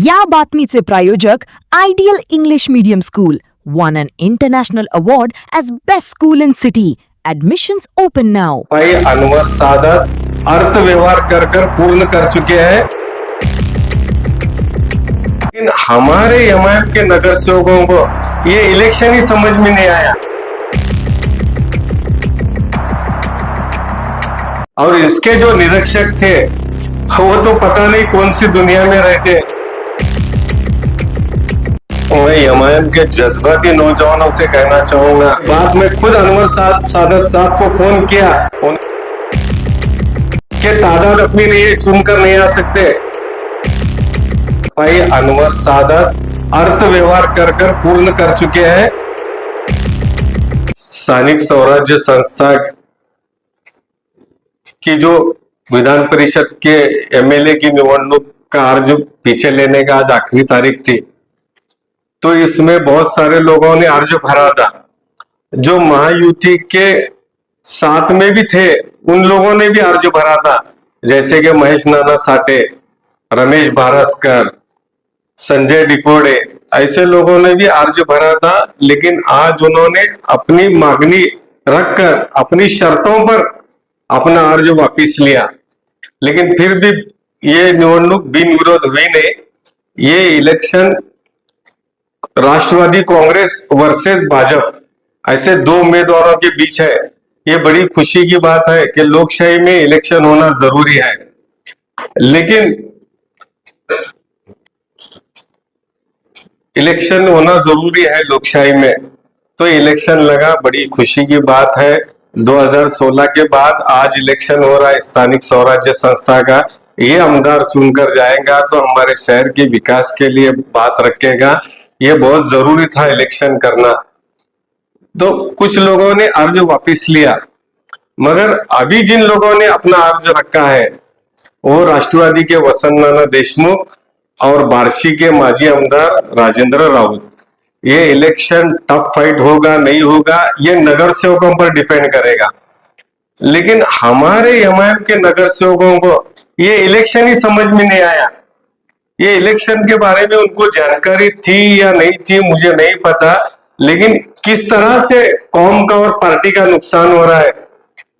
या बातमीचे प्रायोजक ideal English medium school won an international award as best school in city. Admissions open now. भाई अनवर सादत अर्थ व्यवहार कर पूर्ण कर चुके हैं, लेकिन हमारे एमआईएम के नगर सेवकों को ये इलेक्शन ही समझ में नहीं आया और इसके जो निरीक्षक थे वो तो पता नहीं कौन सी दुनिया में रहते। मैं एमआईएम के जज्बाती नौजवानों से कहना चाहूंगा, बाद में खुद अनवर सादत साहब को फोन किया कि तादाद अपनी नहीं सुनकर नहीं आ सकते। भाई अनवर सादत अर्थ व्यवहार कर पूर्ण कर चुके हैं। स्थानिक स्वराज्य संस्था की जो विधान परिषद के एमएलए की निवडणूक का अर्ज पीछे लेने का आज आखिरी तारीख थी, तो इसमें बहुत सारे लोगों ने अर्ज भरा था। जो महायुति के साथ में भी थे उन लोगों ने भी अर्ज भरा था, जैसे कि महेश नाना साठे, रमेश भारस्कर, संजय डिकोड़े, ऐसे लोगों ने भी अर्ज भरा था। लेकिन आज उन्होंने अपनी मांगनी रखकर अपनी शर्तों पर अपना अर्ज वापिस लिया, लेकिन फिर भी ये निवडणूक बिन विरोध हुई नहीं। ये इलेक्शन राष्ट्रवादी कांग्रेस वर्सेस भाजपा, ऐसे दो उम्मीदवारों के बीच है। ये बड़ी खुशी की बात है कि लोकशाही में इलेक्शन होना जरूरी है, लेकिन इलेक्शन होना जरूरी है लोकशाही में, तो इलेक्शन लगा, बड़ी खुशी की बात है। 2016 के बाद आज इलेक्शन हो रहा है स्थानिक स्वराज्य संस्था का। ये आमदार चुनकर जाएगा तो हमारे शहर के विकास के लिए बात रखेगा। ये बहुत जरूरी था इलेक्शन करना। तो कुछ लोगों ने अर्ज वापस लिया, मगर अभी जिन लोगों ने अपना अर्ज रखा है वो राष्ट्रवादी के वसंत नाना देशमुख और बार्शी के माजी आमदार राजेंद्र राउत। ये इलेक्शन टफ फाइट होगा नहीं होगा ये नगर सेवकों पर डिपेंड करेगा, लेकिन हमारे एमआईएम के नगर सेवकों को ये इलेक्शन ही समझ में नहीं आया। ये इलेक्शन के बारे में उनको जानकारी थी या नहीं थी मुझे नहीं पता, लेकिन किस तरह से कौम का और पार्टी का नुकसान हो रहा है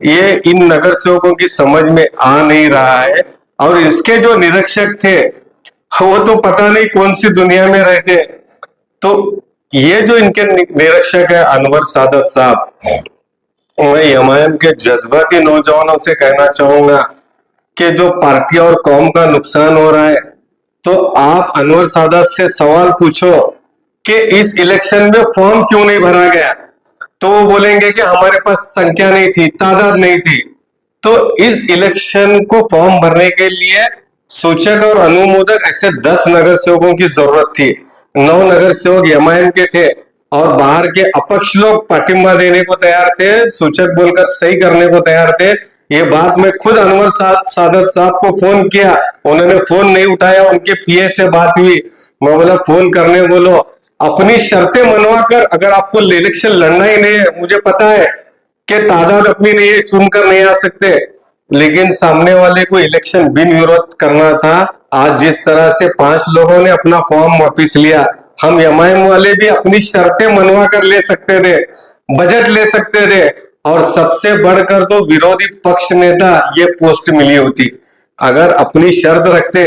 ये इन नगर सेवकों की समझ में आ नहीं रहा है। और इसके जो निरीक्षक थे वो तो पता नहीं कौन सी दुनिया में रहते। तो ये जो इनके निरीक्षक है अनवर सादत साहब, मैं एमआईएम के जज्बाती नौजवानों से कहना चाहूंगा कि जो पार्टी और कौम का नुकसान हो रहा है, तो आप अनवर सादत से सवाल पूछो कि इस इलेक्शन में फॉर्म क्यों नहीं भरा गया, तो वो बोलेंगे कि हमारे पास संख्या नहीं थी, तादाद नहीं थी। तो इस इलेक्शन को फॉर्म भरने के लिए सूचक और अनुमोदक ऐसे 10 नगर सेवकों की जरूरत थी। 9 नगर सेवक एमआईएम के थे और बाहर के अपक्ष लोग पाटिंबा देने को तैयार थे, सूचक बोलकर सही करने को तैयार थे। ये बात मैं खुद अनवर सादत साहब को फोन किया, उन्होंने फोन नहीं उठाया। उनके पीए से बात हुई, मैं बोला फोन करने बोलो, अपनी शर्तें मनवा कर, अगर आपको इलेक्शन लड़ना ही नहीं है, मुझे पता है कि तादाद अपनी नहीं है, चुनकर नहीं आ सकते, लेकिन सामने वाले को इलेक्शन बिन विरोध करना था। आज जिस तरह से 5 लोगों ने अपना फॉर्म वापिस लिया, हम एमआईएम वाले भी अपनी शर्तें मनवा कर ले सकते थे, बजट ले सकते थे, और सबसे बढ़कर तो विरोधी पक्ष नेता ये पोस्ट मिली होती। अगर अपनी शर्त रखते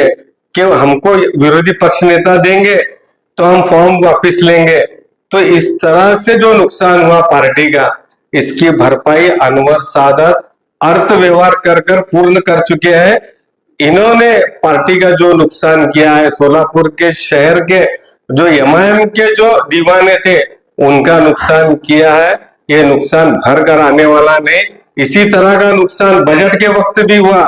कि हमको विरोधी पक्ष नेता देंगे तो हम फॉर्म वापस लेंगे, तो इस तरह से जो नुकसान हुआ पार्टी का, इसकी भरपाई अनवर सादत अर्थ व्यवहार कर पूर्ण कर चुके हैं। इन्होंने पार्टी का जो नुकसान किया है, सोलापुर के शहर के जो एमआईएम के जो दीवाने थे उनका नुकसान किया है। ये नुकसान भर कर आने वाला नहीं। इसी तरह का नुकसान बजट के वक्त भी हुआ।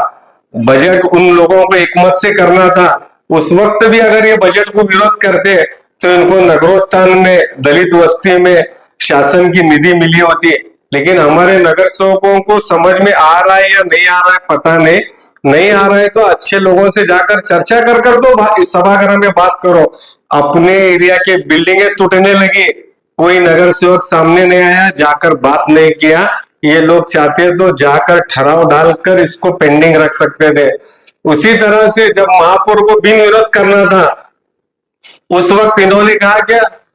बजट उन लोगों को एकमत से करना था, उस वक्त भी अगर ये बजट को विरोध करते तो इनको नगरोत्थान में, दलित वस्ती में शासन की निधि मिली होती। लेकिन हमारे नगर सेवकों को समझ में आ रहा है या नहीं आ रहा है पता नहीं आ रहा है तो अच्छे लोगों से जाकर चर्चा कर तो सभागृह में बात करो। अपने एरिया के बिल्डिंगें टूटने लगी, कोई नगर सेवक सामने नहीं आया, जाकर बात नहीं किया। ये लोग चाहते तो जाकर ठहराव डालकर इसको पेंडिंग रख सकते थे। उसी तरह से जब महापौर को बिन विरोध करना था उस वक्त इन्होंने कहा कि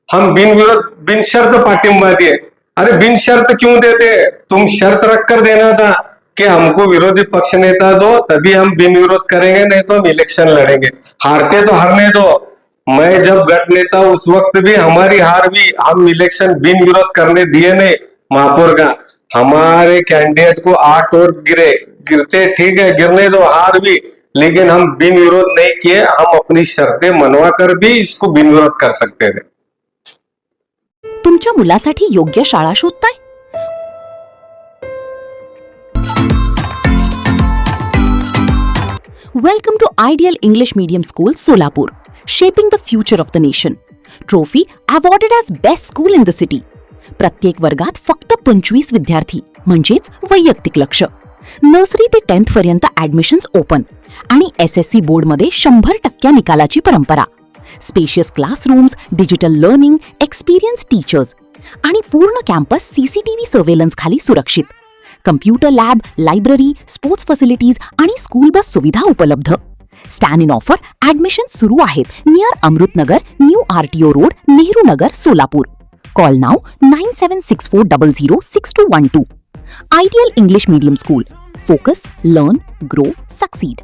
हम बिन विरोध बिन शर्त पाटिंबा दिए। अरे बिन शर्त क्यों देते? तुम शर्त रख कर देना था कि हमको विरोधी पक्ष नेता दो, तभी हम बिन विरोध करेंगे, नहीं तो हम इलेक्शन लड़ेंगे। हारते तो हारने दो। मैं जब गट नेता उस वक्त भी हमारी हार भी, हम इलेक्शन बिन विरोध करने दिए नहीं। महापौर का हमारे कैंडिडेट को 8 और गिरते ठीक है, गिरने दो, हार भी, लेकिन हम बिन विरोध नहीं किए। हम अपनी शर्तें मनवा कर भी इसको बिन विरोध कर सकते थे। तुमच्या मुलासाठी योग्य शाळा शोधताय? Welcome to Ideal English Medium School, Solapur, shaping the future of the nation. Trophy awarded as best school in the city. प्रत्येक वर्गात फक्त 25 विद्यार्थी म्हणजेच वैयक्तिक लक्ष. नर्सरी ते 10th पर्यंत ऍडमिशन्स ओपन आणि SSC बोर्डमध्ये 100% निकालाची परंपरा. Spacious classrooms, digital learning, experience teachers आणि पूर्ण कॅम्पस CCTV सर्वेलन्स खाली सुरक्षित. Computer lab, library, sports facilities आणि स्कूल बस सुविधा उपलब्ध. स्टॅन इन ऑफर ऍडमिशन सुरू आहेत near Amrutnagar, new RTO road, Nehru Nagar, Solapur. Call now 9764006212. Ideal English Medium School. Focus, learn, grow, succeed.